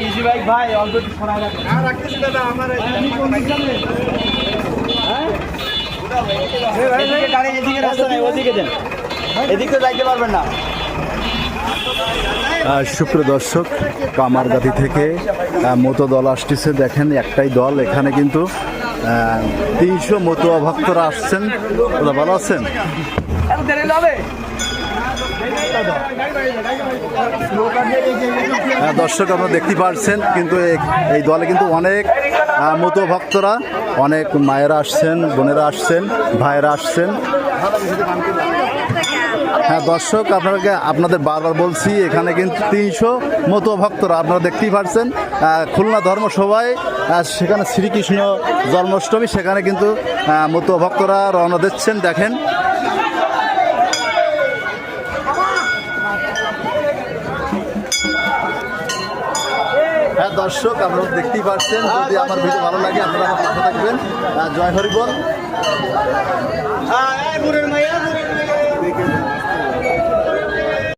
Easy bike ভাই অল্প একটু ছড়া রাখতেছি দাদা আমার গাড়ি এদিকে রাস্তা নেই ওদিকে দেন এদিকে যাইতে পারবেন না। সুপ্রিয় দর্শক, কামারগাতি থেকে মতো দল আসতেছে। দেখেন একটাই দল, এখানে কিন্তু 300 মতুয়া ভক্তরা আসছেন। ভালো আছেন? দর্শক আপনারা দেখতে পাচ্ছেন কিন্তু এই দলে কিন্তু অনেক মতুয়া ভক্তরা, অনেক মায়েরা আসছেন, বোনেরা আসছেন, ভাইয়েরা আসছেন। হ্যাঁ দর্শক, আপনাদের বারবার বলছি এখানে কিন্তু 300 মতুয়া ভক্তরা আপনারা দেখতেই পাচ্ছেন। খুলনা ধর্মসভায় সেখানে শ্রীকৃষ্ণ জন্মাষ্টমী, সেখানে কিন্তু মতুয়া ভক্তরা রওনা দিচ্ছেন। দেখেন হ্যাঁ দর্শক, আপনারা দেখতেই পাচ্ছেন। যদি আমার ভিডিও ভালো লাগে আপনারা আমার পাশে থাকবেন। জয় হরি বল।